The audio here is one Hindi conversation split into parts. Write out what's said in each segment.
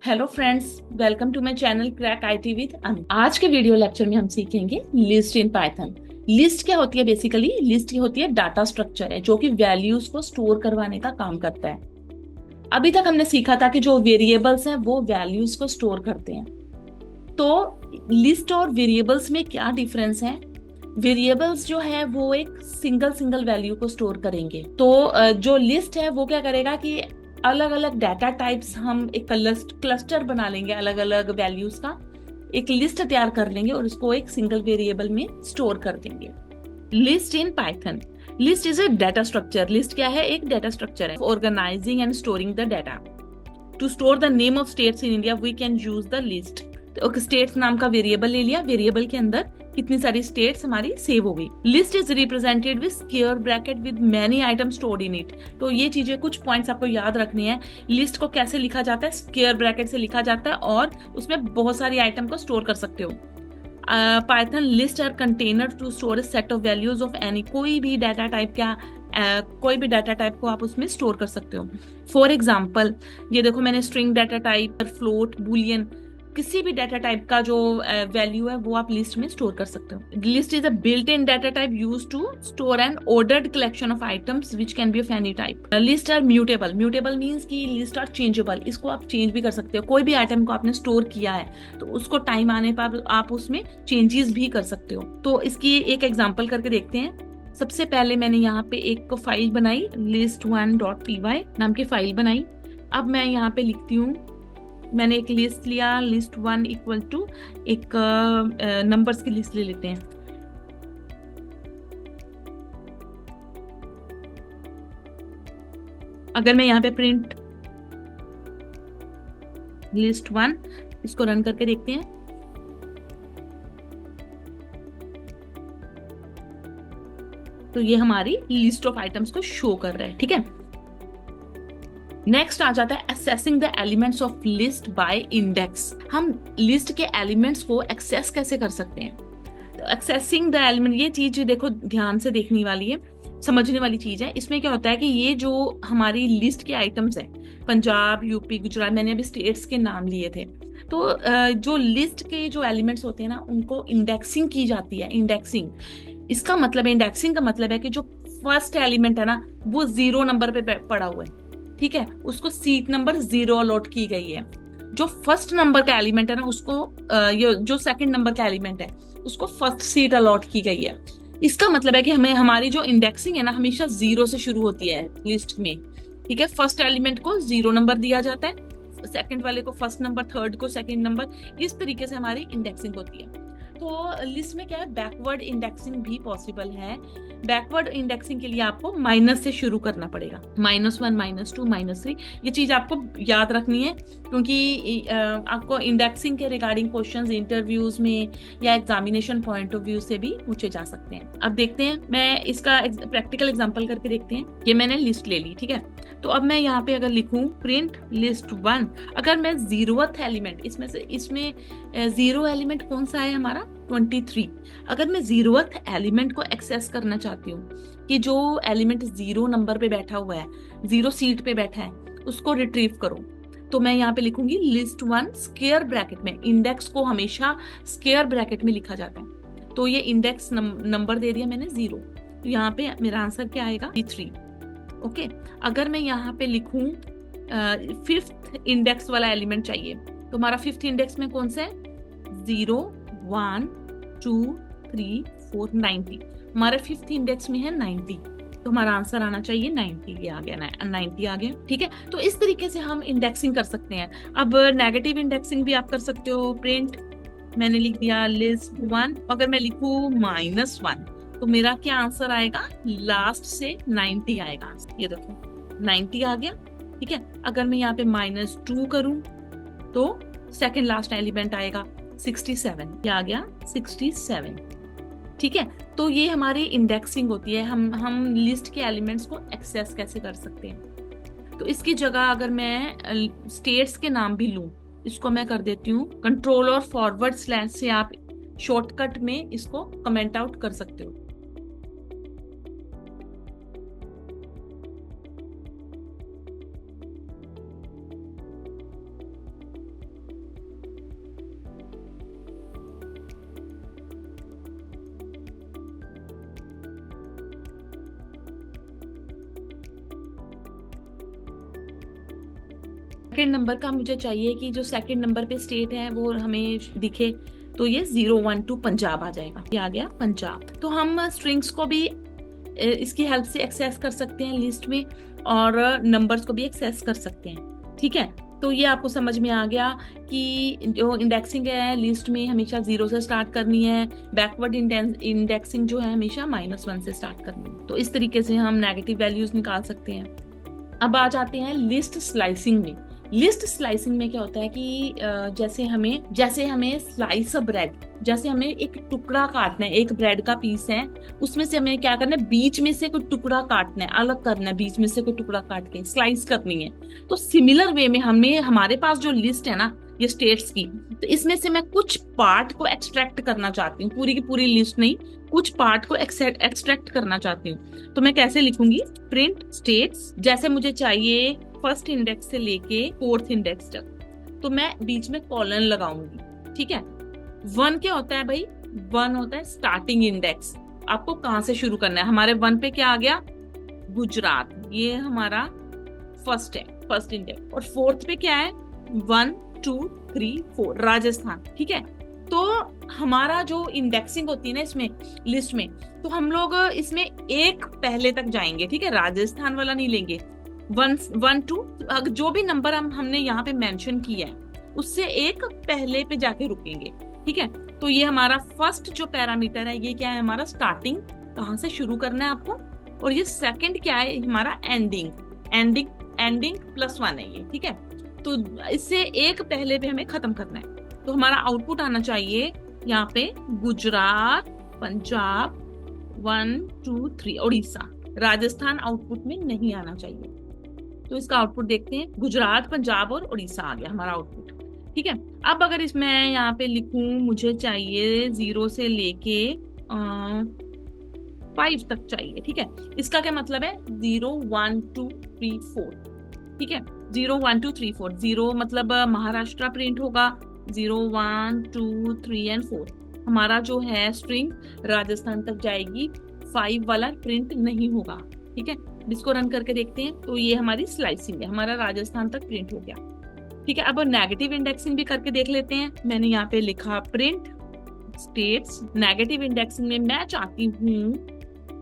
Hello friends, welcome to my channel crack IT with Anu. आज के वीडियो लेक्चर में हम सीखेंगे लिस्ट इन पाइथन। लिस्ट क्या होती है? बेसिकली लिस्ट की होती है डाटा स्ट्रक्चर है जो कि वैल्यूज को स्टोर करवाने का काम करता है। अभी तक हमने सीखा था कि जो वेरिएबल्स हैं वो वैल्यूज को स्टोर करते हैं। तो लिस्ट और वेरिएबल्स में क्या डिफरेंस है? वेरिएबल्स जो है वो एक सिंगल सिंगल वैल्यू को स्टोर करेंगे, तो जो लिस्ट है वो क्या करेगा कि अलग अलग डाटा टाइप्स हम एक क्लस्टर बना लेंगे, अलग अलग वैल्यूज का एक लिस्ट तैयार कर लेंगे और उसको एक सिंगल वेरिएबल में स्टोर कर देंगे। List in Python. List is a data structure. List क्या है? एक डाटा स्ट्रक्चर है organizing and storing the data. To store the name of states in India we can use the list. तो स्टेट्स नाम का वेरिएबल ले लिया, वेरिएबल के अंदर कितनी सारी स्टेट्स हमारी सेव हो गई। List is represented with square bracket with many items stored in it. तो ये चीजें कुछ पॉइंट्स आपको याद रखनी है। लिस्ट को कैसे लिखा जाता है? स्क्वायर ब्रैकेट से लिखा जाता है और उसमें बहुत सारी आइटम को स्टोर कर सकते हो। Python list are container to store set of values of any. कोई भी डाटा टाइप का कोई भी डाटा टाइप को आप उसमें स्टोर कर सकते हो। फॉर एग्जाम्पल, ये देखो मैंने string data type, float, Boolean, किसी भी डाटा टाइप का जो वैल्यू है वो आप लिस्ट में स्टोर कर सकते हो। List is a built in data type use to store an ordered collection of items which can be of any type. List are mutable. Mutable means की लिस्ट आर चेंजेबल। इसको आप चेंज भी कर सकते हो। कोई भी आइटम को आपने स्टोर किया है तो उसको टाइम आने पर आप उसमें चेंजेस भी कर सकते हो। तो इसकी एक एग्जाम्पल करके देखते हैं। सबसे पहले मैंने यहाँ पे एक फाइल बनाई, list1.py नाम की फाइल बनाई। अब मैं यहाँ पे लिखती हूँ, मैंने एक लिस्ट लिया, list1 इक्वल टू एक नंबर्स की लिस्ट ले लेते हैं। अगर मैं यहाँ पे प्रिंट list1 इसको रन करके देखते हैं तो ये हमारी लिस्ट ऑफ आइटम्स को शो कर रहा है। ठीक है, नेक्स्ट आ जाता है assessing the elements of list by index. हम लिस्ट के एलिमेंट्स को एक्सेस कैसे कर सकते हैं? तो एक्सेसिंग द एलिमेंट, ये चीज देखो ध्यान से देखने वाली है, समझने वाली चीज है। इसमें क्या होता है कि ये जो हमारी लिस्ट के आइटम्स है, पंजाब, यूपी, गुजरात, मैंने अभी स्टेट्स के नाम लिए थे। तो जो लिस्ट के जो एलिमेंट्स होते हैं ना उनको इंडेक्सिंग की जाती है। इंडेक्सिंग, इसका मतलब है, इंडेक्सिंग का मतलब है कि जो फर्स्ट एलिमेंट है ना वो 0 नंबर पे पड़ा हुआ है। ठीक है, उसको सीट नंबर 0 अलॉट की गई है। जो फर्स्ट नंबर का एलिमेंट है ना उसको ये जो सेकंड नंबर का एलिमेंट है उसको फर्स्ट सीट अलॉट की गई है। इसका मतलब है कि हमें हमारी जो इंडेक्सिंग है ना हमेशा 0 से शुरू होती है लिस्ट में। ठीक है, फर्स्ट एलिमेंट को 0 नंबर दिया जाता है, सेकंड वाले को फर्स्ट नंबर, थर्ड को सेकंड नंबर। इस तरीके से हमारी इंडेक्सिंग होती है। तो लिस्ट में क्या है, बैकवर्ड इंडेक्सिंग भी पॉसिबल है। बैकवर्ड इंडेक्सिंग के लिए आपको माइनस से शुरू करना पड़ेगा, -1, -2, -3। ये चीज आपको याद रखनी है क्योंकि आपको इंडेक्सिंग के रिगार्डिंग क्वेश्चंस इंटरव्यूज में या एग्जामिनेशन पॉइंट ऑफ व्यू से भी पूछे जा सकते हैं। अब देखते हैं, मैं इसका प्रैक्टिकल एग्जांपल करके देखते हैं। ये मैंने लिस्ट ले ली, ठीक है। तो अब मैं यहाँ पे अगर लिखूं प्रिंट list1, अगर मैं 0th एलिमेंट इसमें 0 एलिमेंट कौन सा है हमारा 23। अगर मैं 0th एलिमेंट को एक्सेस करना चाहती हूँ कि जो एलिमेंट 0 नंबर पे बैठा हुआ है, 0 सीट पे बैठा है, उसको रिट्रीव करो, तो मैं यहाँ पे लिखूंगी list1 स्क्वायर ब्रैकेट में। इंडेक्स को हमेशा स्क्वायर ब्रैकेट में लिखा जाता है। तो ये इंडेक्स नंबर दे दिया मैंने 0, तो यहाँ पे मेरा आंसर क्या आएगा 3। ओके, अगर मैं यहाँ पे लिखूं 5th इंडेक्स वाला एलिमेंट चाहिए, तो हमारा 5th इंडेक्स में कौन सा है? 0, 1, 2, 3, 4, 90। हमारे 5th इंडेक्स में है 90, तो हमारा आंसर आना चाहिए 90। ये आ गया, 90 आ गया। ठीक है, तो इस तरीके से हम इंडेक्सिंग कर सकते हैं। अब नेगेटिव इंडेक्सिंग भी आप कर सकते हो। प्रिंट, मैंने लिख दिया list1, अगर मैं लिखूं -1 तो मेरा क्या आंसर आएगा? लास्ट से 90 आएगा। ये देखो 90 आ गया। ठीक है, अगर मैं यहाँ पे -2 करूं तो सेकंड लास्ट एलिमेंट आएगा 67। क्या आ गया? 67। ठीक है, तो ये हमारी इंडेक्सिंग होती है। हम लिस्ट के एलिमेंट्स को एक्सेस कैसे कर सकते हैं। तो इसकी जगह अगर मैं स्टेट्स के नाम भी लूं, इसको मैं कर देती हूँ कंट्रोल और फॉरवर्ड स्लैश से आप शॉर्टकट में इसको कमेंट आउट कर सकते हो। सेकंड नंबर का मुझे चाहिए कि जो सेकंड नंबर पे स्टेट है वो हमें दिखे, तो ये 012 पंजाब आ जाएगा। ये आ गया पंजाब। तो हम स्ट्रिंग्स को भी इसकी हेल्प से एक्सेस कर सकते हैं लिस्ट में, और नंबर्स को भी एक्सेस कर सकते हैं। ठीक है, तो ये आपको समझ में आ गया कि जो इंडेक्सिंग है लिस्ट में हमेशा 0 से स्टार्ट करनी है, बैकवर्ड इंडेक्सिंग जो है हमेशा -1 से स्टार्ट करनी है। तो इस तरीके से हम नेगेटिव वैल्यूज निकाल सकते हैं। अब आ जाते हैं लिस्ट स्लाइसिंग में। लिस्ट स्लाइसिंग में क्या होता है कि जैसे हमें स्लाइस ब्रेड, जैसे हमें एक टुकड़ा काटना है, एक ब्रेड का पीस है, उसमें से हमें क्या करना है, बीच में से कोई टुकड़ा काटना है, अलग करना है, बीच में से कोई टुकड़ा काट के स्लाइस करनी है। तो सिमिलर वे में हमारे पास जो लिस्ट है ना ये स्टेट्स की, तो इसमें से मैं कुछ पार्ट को एक्सट्रैक्ट करना चाहती हूँ, पूरी की पूरी लिस्ट नहीं, कुछ पार्ट को एक्सट्रैक्ट करना चाहती हूँ। तो मैं कैसे लिखूंगी, प्रिंट स्टेट्स, जैसे मुझे चाहिए फर्स्ट इंडेक्स से लेके फोर्थ इंडेक्स तक, तो मैं बीच में कॉलन लगाऊंगी। ठीक है, 1 क्या होता है भाई, 1 होता है स्टार्टिंग इंडेक्स। आपको कहां से शुरू करना है, हमारे 1 पे क्या आ गया, गुजरात, ये हमारा फर्स्ट है, फर्स्ट इंडेक्स। और फोर्थ पे क्या है, 1 2 3 4 राजस्थान। ठीक है, तो हमारा जो इंडेक्सिंग होती है ना इसमें लिस्ट में, तो हम लोग इसमें एक पहले तक जाएंगे। ठीक है, राजस्थान वाला नहीं लेंगे। 1 2 जो भी नंबर हमने यहाँ पे मेंशन किया है उससे एक पहले पे जाके रुकेंगे। ठीक है, तो ये हमारा फर्स्ट जो पैरामीटर है ये क्या है, हमारा स्टार्टिंग, कहाँ से शुरू करना है आपको। और ये सेकंड क्या है, हमारा एंडिंग +1 है ये। ठीक है, तो इससे एक पहले पे हमें खत्म करना है। तो हमारा आउटपुट आना चाहिए यहाँ पे गुजरात, पंजाब, 1 2 3, उड़ीसा। राजस्थान आउटपुट में नहीं आना चाहिए। तो इसका आउटपुट देखते हैं, गुजरात, पंजाब और उड़ीसा आ गया हमारा आउटपुट। ठीक है, अब अगर इसमें यहाँ पे लिखूं, मुझे चाहिए 0 से लेके 5 तक चाहिए। ठीक है, इसका क्या मतलब है, 0 1 2 3 4। ठीक है, 0 1 2 3 4, 0 मतलब महाराष्ट्र प्रिंट होगा, 0 1 2 3 और 4 हमारा जो है स्ट्रिंग राजस्थान तक जाएगी, 5 वाला प्रिंट नहीं होगा। ठीक है, इसको रन करके देखते हैं, तो ये हमारी स्लाइसिंग है, हमारा राजस्थान तक प्रिंट हो गया। ठीक है, अब नेगेटिव इंडेक्सिंग भी करके देख लेते हैं। मैंने यहाँ पे लिखा प्रिंट स्टेट्स। नेगेटिव इंडेक्सिंग में मैं चाहती हूँ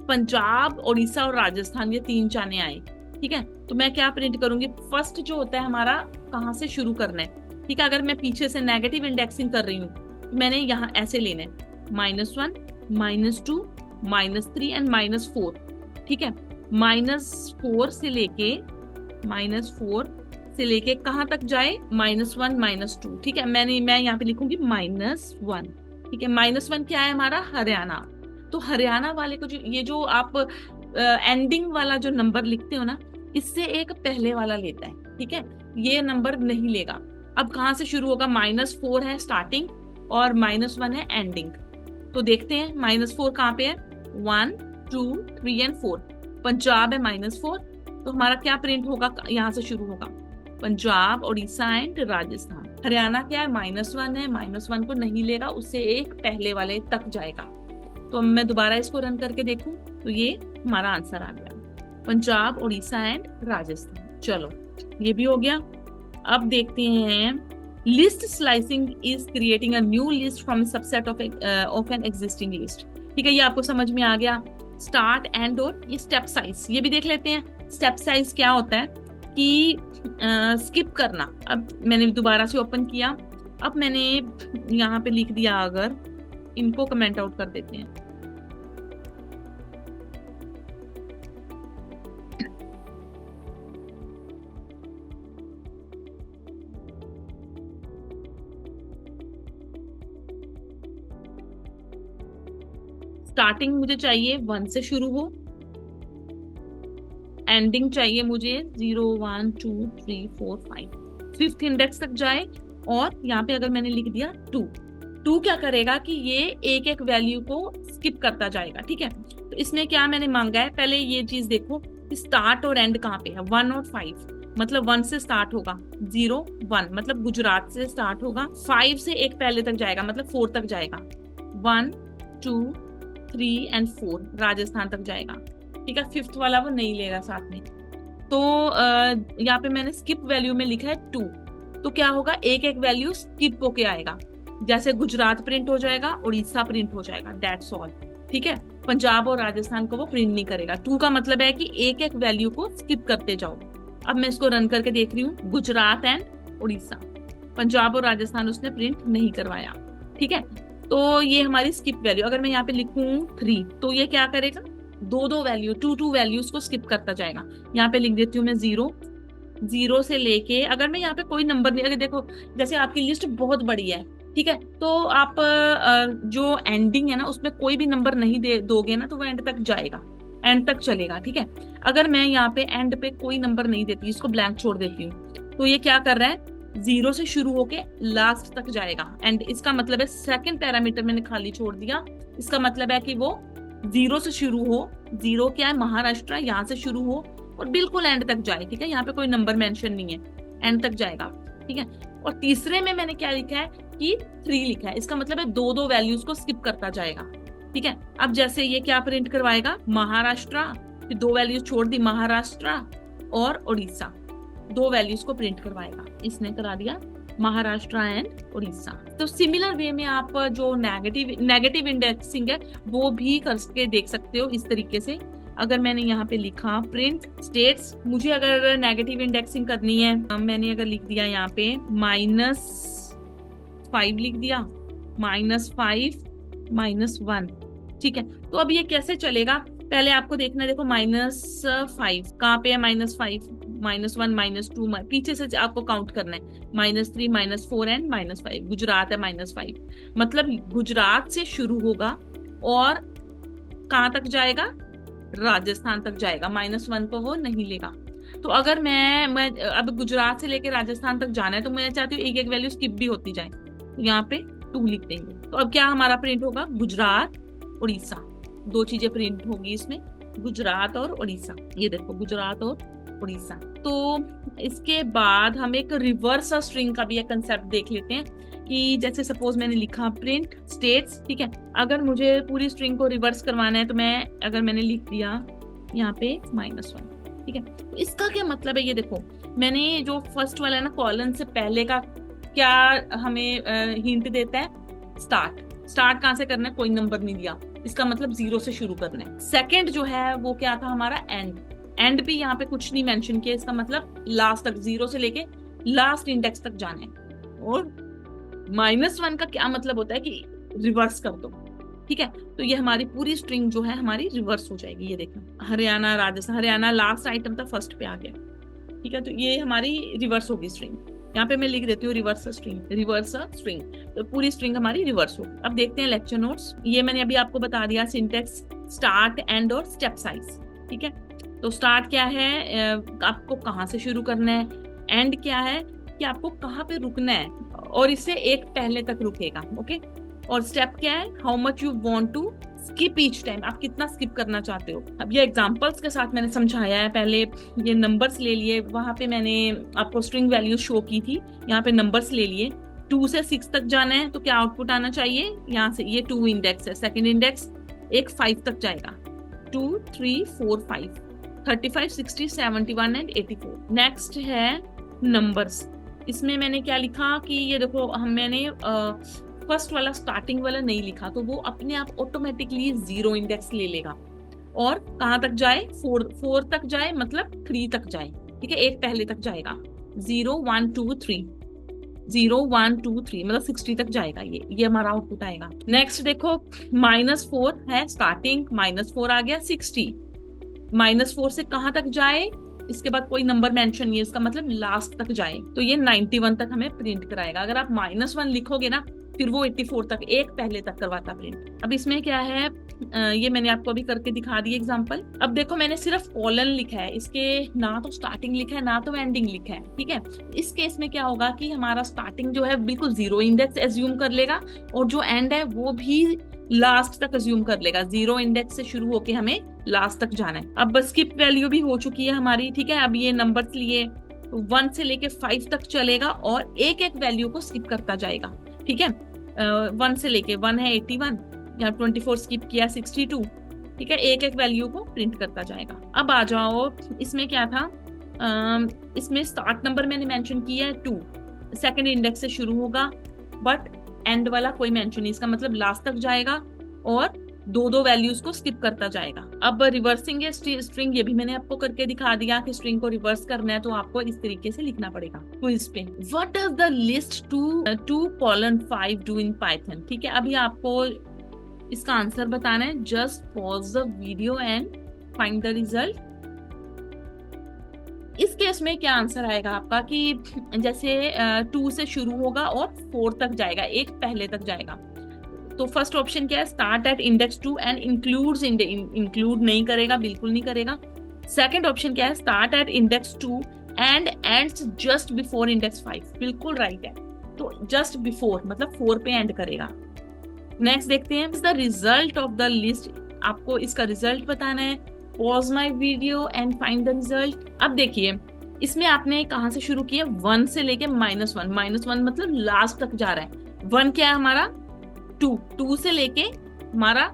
पंजाब, उड़ीसा और राजस्थान, ये 3 चाने आए। ठीक है, तो मैं क्या प्रिंट करूंगी, फर्स्ट जो होता है हमारा कहाँ से शुरू करना है। ठीक है, अगर मैं पीछे से नेगेटिव इंडेक्सिंग कर रही हूँ तो मैंने यहाँ ऐसे लेना है, -1 -2 -3 एंड -4। ठीक है, -4 से लेके कहाँ तक जाए, -1 -2। ठीक है, मैं यहाँ पे लिखूंगी -1। ठीक है, -1 क्या है हमारा, हरियाणा। तो हरियाणा वाले को जो आप एंडिंग वाला जो नंबर लिखते हो ना, इससे एक पहले वाला लेता है। ठीक है, ये नंबर नहीं लेगा। अब कहाँ से शुरू होगा, -4 है स्टार्टिंग और -1 है एंडिंग। तो देखते हैं -4 कहाँ पे है, 1 2 3 और 4। पंजाब है -4, तो हमारा क्या प्रिंट होगा, यहाँ से शुरू होगा पंजाब, उड़ीसा एंड राजस्थान। हरियाणा क्या है, -1 है, -1 को नहीं लेगा, उससे एक पहले वाले तक जाएगा। तो मैं दोबारा इसको रन करके देखूं, तो ये हमारा आंसर आ गया, पंजाब, उड़ीसा एंड राजस्थान। चलो ये भी हो गया। अब देखते हैं, list slicing is creating a new list from subset of an existing list. ठीक है, ये आपको समझ में आ गया। स्टार्ट, एंड और ये स्टेप साइज, ये भी देख लेते हैं। स्टेप साइज क्या होता है कि स्किप करना। अब मैंने दोबारा से ओपन किया, अब मैंने यहाँ पे लिख दिया, अगर इनको कमेंट आउट कर देते हैं, स्टार्टिंग मुझे चाहिए 1 से शुरू हो, एंडिंग चाहिए मुझे 0 1 2 3 4 5, 5th इंडेक्स तक जाए। और यहाँ पे अगर मैंने लिख दिया 2 क्या करेगा कि ये एक एक वैल्यू को स्किप करता जाएगा। ठीक है, तो इसमें क्या मैंने मांगा है, पहले ये चीज देखो कि स्टार्ट और एंड कहाँ पे है, 1 और 5, मतलब 1 से स्टार्ट होगा, 0 1 मतलब गुजरात से स्टार्ट होगा, 5 से एक पहले तक जाएगा, मतलब 4 तक जाएगा, 1 2 3 एंड 4 राजस्थान तक जाएगा। ठीक है, 5th वाला वो नहीं लेगा साथ में। तो यहाँ पे मैंने स्किप वैल्यू में लिखा है 2, तो क्या होगा, एक एक वैल्यू स्किप होके आएगा। जैसे गुजरात प्रिंट हो जाएगा, उड़ीसा प्रिंट हो जाएगा, दैट्स ऑल। ठीक है, पंजाब और राजस्थान को वो प्रिंट नहीं करेगा। 2 का मतलब है कि एक एक वैल्यू को स्किप करते जाओ। अब मैं इसको रन करके देख रही हूँ, गुजरात एंड उड़ीसा, पंजाब और राजस्थान उसने प्रिंट नहीं करवाया। ठीक है, तो ये हमारी स्किप वैल्यू। अगर मैं यहाँ पे लिखूं 3, तो ये क्या करेगा, दो वैल्यू, टू वैल्यूज को स्किप करता जाएगा। यहाँ पे लिख देती हूँ मैं 0 से लेके, अगर मैं यहाँ पे कोई नंबर नहीं, अगर देखो जैसे आपकी लिस्ट बहुत बड़ी है, ठीक है, तो आप जो एंडिंग है ना उसमें कोई भी नंबर नहीं दे दोगे ना, तो वो एंड तक जाएगा, एंड तक चलेगा। ठीक है, अगर मैं यहाँ पे एंड पे कोई नंबर नहीं देती, इसको ब्लैंक छोड़ देती हूँ, तो ये क्या कर रहा है, 0 से शुरू होके लास्ट तक जाएगा। एंड इसका मतलब है सेकंड पैरामीटर मैंने खाली छोड़ दिया, इसका मतलब है कि वो 0 से शुरू हो, 0 क्या है, महाराष्ट्र, यहाँ से शुरू हो और बिल्कुल एंड तक जाए। ठीक है, यहाँ पे कोई नंबर मेंशन नहीं है, एंड तक जाएगा। ठीक है, और तीसरे में मैंने क्या लिखा है कि 3 लिखा है, इसका मतलब है दो वैल्यूज को स्किप करता जाएगा। ठीक है, अब जैसे ये क्या प्रिंट करवाएगा, महाराष्ट्र, फिर 2 वैल्यूज छोड़ दी, महाराष्ट्र और उड़ीसा, 2 वैल्यूज को प्रिंट करवाएगा। इसने करा दिया महाराष्ट्र एंड उड़ीसा। तो सिमिलर वे में आप जो नेगेटिव इंडेक्सिंग है वो भी करके देख सकते हो इस तरीके से। अगर मैंने यहाँ पे लिखा प्रिंट स्टेट्स, मुझे अगर नेगेटिव इंडेक्सिंग करनी है, मैंने अगर लिख दिया यहाँ पे -5 लिख दिया, -5 -1। ठीक है, तो अब ये कैसे चलेगा, पहले आपको देखना है, देखो -5 कहाँ पे है, -5, -1 -2, पीछे से आपको काउंट करना है, -3 -4 एंड -5। गुजरात है -5, मतलब गुजरात से शुरू होगा और कहाँ तक जाएगा, राजस्थान तक जाएगा, -1 को वो नहीं लेगा। तो अगर मैं अब गुजरात से लेके राजस्थान तक जाना है, तो मैं चाहती हूँ एक एक वैल्यू स्किप भी होती जाए, तो यहाँ पे 2 लिख देंगे। तो अब क्या हमारा प्रिंट होगा, गुजरात उड़ीसा, 2 चीजें प्रिंट होगी इसमें, गुजरात और उड़ीसा। ये देखो, गुजरात और उड़ीसा। तो इसके बाद हम एक रिवर्स स्ट्रिंग का भी एक कंसेप्ट देख लेते हैं कि जैसे सपोज मैंने लिखा प्रिंट स्टेट्स। ठीक है, अगर मुझे पूरी स्ट्रिंग को रिवर्स करवाना है, तो अगर मैंने लिख दिया यहाँ पे -1, ठीक है, तो इसका क्या मतलब है, ये देखो मैंने जो फर्स्ट वाला है ना कॉलन से पहले का, क्या हमें हिंट देता है, स्टार्ट कहाँ से करना है, कोई नंबर नहीं दिया, इसका मतलब 0 से शुरू करना है। सेकंड जो है वो क्या था हमारा, एंड भी यहाँ पे कुछ नहीं मेंशन किया, इसका मतलब लास्ट तक, 0 से लेके लास्ट इंडेक्स तक जाना है। और -1 का क्या मतलब होता है कि रिवर्स कर दो। ठीक है, तो ये हमारी पूरी स्ट्रिंग जो है हमारी रिवर्स हो जाएगी। ये देखना, हरियाणा राजस्थान, हरियाणा लास्ट आइटम था, फर्स्ट पे आ गया। ठीक है, तो ये हमारी रिवर्स होगी स्ट्रिंग। यहाँ पे मैं लिख देती हूँ रिवर्स स्ट्रिंग, तो पूरी स्ट्रिंग हमारी रिवर्स होगी। अब देखते हैं लेक्चर नोट्स। ये मैंने अभी आपको बता दिया, सिंटेक्स, स्टार्ट, एंड और स्टेप साइज। ठीक है, तो स्टार्ट क्या है, आपको कहाँ से शुरू करना है, एंड क्या है कि आपको कहाँ पे रुकना है, और इससे एक पहले तक रुकेगा। ओके, और स्टेप क्या है, how much you want to skip each time, आप कितना स्किप करना चाहते हो। अब ये एग्जांपल्स के साथ मैंने समझाया है, पहले ये नंबर्स ले लिए, वहां पे मैंने आपको स्ट्रिंग वैल्यू शो की थी, यहाँ पे नंबर्स ले लिए। 2 से 6 तक जाना है, तो क्या आउटपुट आना चाहिए, यहाँ से ये 2 इंडेक्स है, सेकेंड इंडेक्स एक 5 तक जाएगा, 2 3 4 5, 35 60 71 एंड 84। नेक्स्ट है नंबर्स, इसमें मैंने क्या लिखा कि ये देखो, मैंने फर्स्ट वाला स्टार्टिंग वाला नहीं लिखा, तो वो अपने आप ऑटोमेटिकली 0 इंडेक्स ले लेगा, और कहाँ तक जाए, 4 तक जाए, मतलब 3 तक जाए। ठीक है, एक पहले तक जाएगा, 0 1 2 3, 0 1 2 3, मतलब 60 तक जाएगा। ये हमारा आउटपुट आएगा। नेक्स्ट देखो, -4 है स्टार्टिंग, -4 आ गया 60, -4 से कहाँ तक जाए, इसके बाद कोई नंबर मेंशन नहीं है, इसका मतलब लास्ट तक जाए, तो ये 91 तक हमें प्रिंट कराएगा। अगर आप -1 लिखोगे ना, फिर वो 84 तक, एक पहले तक करवाता प्रिंट। अब इसमें क्या है, ये मैंने आपको अभी करके दिखा दी एग्जांपल। अब देखो, मैंने सिर्फ कॉलन लिखा है, इसके ना तो स्टार्टिंग लिखा है ना तो एंडिंग लिखा है। ठीक है, इस केस में क्या होगा कि हमारा स्टार्टिंग जो है बिल्कुल 0 इंडेक्स एज्यूम कर लेगा, और जो एंड है वो भी लास्ट तक एज्यूम कर लेगा। 0 इंडेक्स से शुरू होके हमें लास्ट तक जाना है। अब स्किप वैल्यू भी हो चुकी है हमारी। ठीक है, अब ये नंबर्स लिए 1 से लेके 5 तक चलेगा, और एक एक वैल्यू को स्किप करता जाएगा। ठीक है, 1 से लेके 1 है 81, यहाँ 24 स्किप किया 62। ठीक है, एक एक वैल्यू को प्रिंट करता जाएगा। अब आ जाओ, इसमें क्या था, इसमें स्टार्ट नंबर मैंने मेंशन किया है 2, सेकंड इंडेक्स से शुरू होगा, बट एंड वाला कोई मेंशन नहीं, इसका मतलब लास्ट तक जाएगा और दो दो वैल्यूज को स्किप करता जाएगा। अब रिवर्सिंग स्ट्रिंग, ये भी मैंने आपको करके दिखा दिया कि स्ट्रिंग को रिवर्स करना है तो आपको इस तरीके से लिखना पड़ेगा क्विज पे। What does the list 2:5 do in Python? ठीक है, अभी आपको इसका आंसर बताना है। Just pause the video and find the result. इस केस में क्या आंसर आएगा आपका कि जैसे 2 से शुरू होगा और 4 तक जाएगा, एक पहले तक जाएगा। तो फर्स्ट ऑप्शन क्या है, start at index 2 and includes, include नहीं करेगा, बिल्कुल नहीं करेगा। सेकंड ऑप्शन क्या है, start at index 2 and ends just before index 5, बिल्कुल राइट है। तो जस्ट बिफोर मतलब 4 पे एंड करेगा। नेक्स्ट देखते हैं, the result of the list, आपको इसका रिजल्ट बताना है। Pause my video and find the result. अब देखिए इसमें आपने कहां से शुरू किया, 1 से लेके -1, -1 मतलब लास्ट तक जा रहा है। 1 क्या है हमारा, 2 से लेके हमारा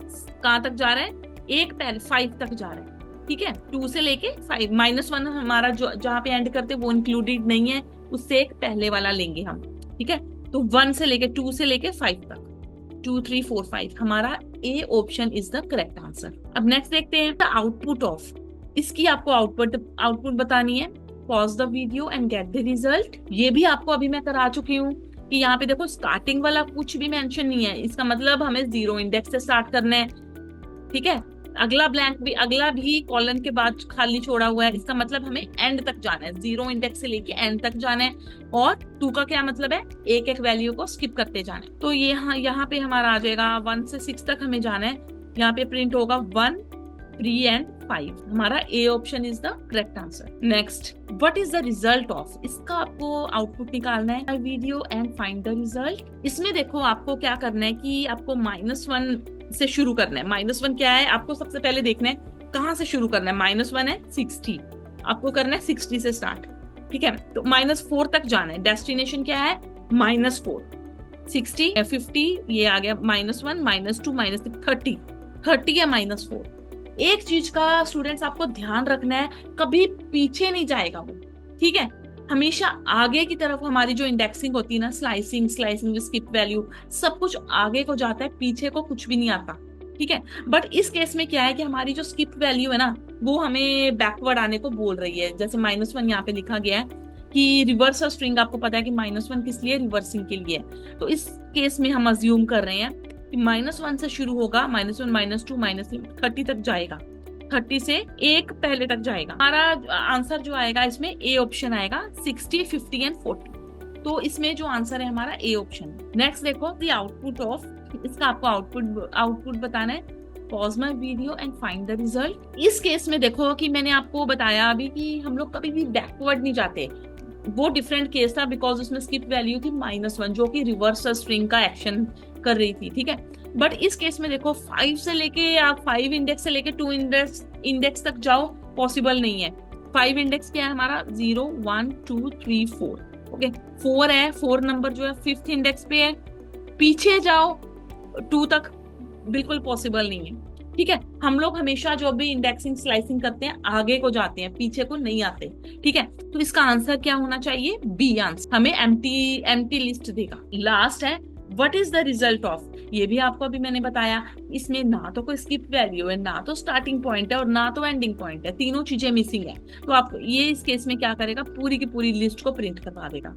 कहां तक जा रहा है, एक पहले 5 तक जा रहा है। ठीक है, 2 से लेके 5, -1 हमारा जो जहां पे एंड करते वो इंक्लूडेड नहीं है, उससे एक पहले वाला लेंगे हम। ठीक है, तो 1 से लेके 2 से लेके 5 तक, 2 3 4 5 हमारा A option is the correct answer. अब नेक्स्ट देखते हैं द आउटपुट ऑफ, इसकी आपको आउटपुट बतानी है। Pause the video and get the result. ये भी आपको अभी मैं करा चुकी हूँ कि यहाँ पे देखो स्टार्टिंग वाला कुछ भी मेंशन नहीं है, इसका मतलब हमें 0 इंडेक्स से स्टार्ट करना है। ठीक है, अगला ब्लैंक भी, अगला भी कॉलन के बाद खाली छोड़ा हुआ है, इसका मतलब हमें एंड तक जाना है, 0 इंडेक्स से लेके एंड तक जाना है। और 2 का क्या मतलब है, एक एक वैल्यू को स्किप करते जाना है। तो ये यहाँ पे हमारा आ जाएगा 1 से 6 तक हमें जाना है। यहाँ पे प्रिंट होगा 1 3 एंड 5, हमारा A option is the correct answer. Next, what is the result of, इसका आपको आउटपुट निकालना है। Video and find the result. इसमें देखो आपको क्या करना है कि आपको -1 से शुरू करना है। -1 क्या है, आपको सबसे पहले देखना है कहां से शुरू करना है। -1 है 60, आपको करना है 60 से स्टार्ट। ठीक है, तो -4 तक जाना है। डेस्टिनेशन क्या है, -4, 60 50, ये आ गया -1 -2 -3 30 है -4। एक चीज का स्टूडेंट्स आपको ध्यान रखना है, कभी पीछे नहीं जाएगा वो। ठीक है, हमेशा आगे की तरफ हमारी जो इंडेक्सिंग होती है ना, स्लाइसिंग स्किप वैल्यू, सब कुछ आगे को जाता है, पीछे को कुछ भी नहीं आता। ठीक है, बट इस केस में क्या है कि हमारी जो स्किप वैल्यू है ना, वो हमें बैकवर्ड आने को बोल रही है। जैसे -1 यहाँ पे लिखा गया है कि रिवर्स स्ट्रिंग, आपको पता है कि -1 किस लिए, रिवर्सिंग के लिए। तो इस केस में हम अज्यूम कर रहे हैं कि -1 से शुरू होगा, -1 -2 -3 30 तक जाएगा, 30 से एक पहले तक जाएगा। हमारा आंसर जो आएगा इसमें ए ऑप्शन आएगा, 60 50 एंड 40। तो इसमें जो आंसर है हमारा ए ऑप्शन। नेक्स्ट देखो द आउटपुट ऑफ, इसका आपको आउटपुट बताना है। Pause my video and find the result. इस केस में देखो कि मैंने आपको बताया अभी कि हम लोग कभी भी बैकवर्ड नहीं जाते, वो डिफरेंट केस था बिकॉज उसमें स्किप वैल्यू थी -1 जो कि रिवर्स स्ट्रिंग का एक्शन कर रही थी। ठीक है, बट इस केस में देखो 5 से लेके आप 5 इंडेक्स से लेके 2 इंडेक्स तक जाओ, पॉसिबल नहीं है। 5 इंडेक्स क्या है हमारा, 0 1 2 3 4। ओके, 4 है, 4 नंबर जो है 5th इंडेक्स पे है, पीछे जाओ 2 तक, बिल्कुल पॉसिबल नहीं है। ठीक है, हम लोग हमेशा जो भी इंडेक्सिंग स्लाइसिंग करते हैं आगे को जाते हैं, पीछे को नहीं आते। ठीक है, तो इसका आंसर क्या होना चाहिए, बी आंसर, हमें एम्प्टी लिस्ट देगा। लास्ट है what is the result of, ये भी आपको अभी मैंने बताया, इसमें ना तो कोई स्किप वैल्यू है, ना तो स्टार्टिंग पॉइंट है और ना तो एंडिंग पॉइंट है, तीनों चीजें मिसिंग है। तो आप ये इस केस में क्या करेगा, पूरी की पूरी लिस्ट को प्रिंट करवा देगा।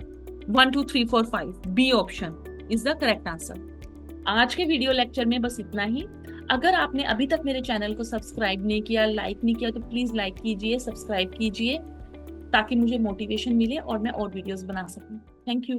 1 2 3 4 5, B option is the correct answer. आज के वीडियो लेक्चर में बस इतना ही। अगर आपने अभी तक मेरे चैनल को सब्सक्राइब नहीं किया, लाइक नहीं किया, तो प्लीज लाइक कीजिए, सब्सक्राइब कीजिए, ताकि मुझे मोटिवेशन मिले और मैं और वीडियोस बना सकूं। Thank you.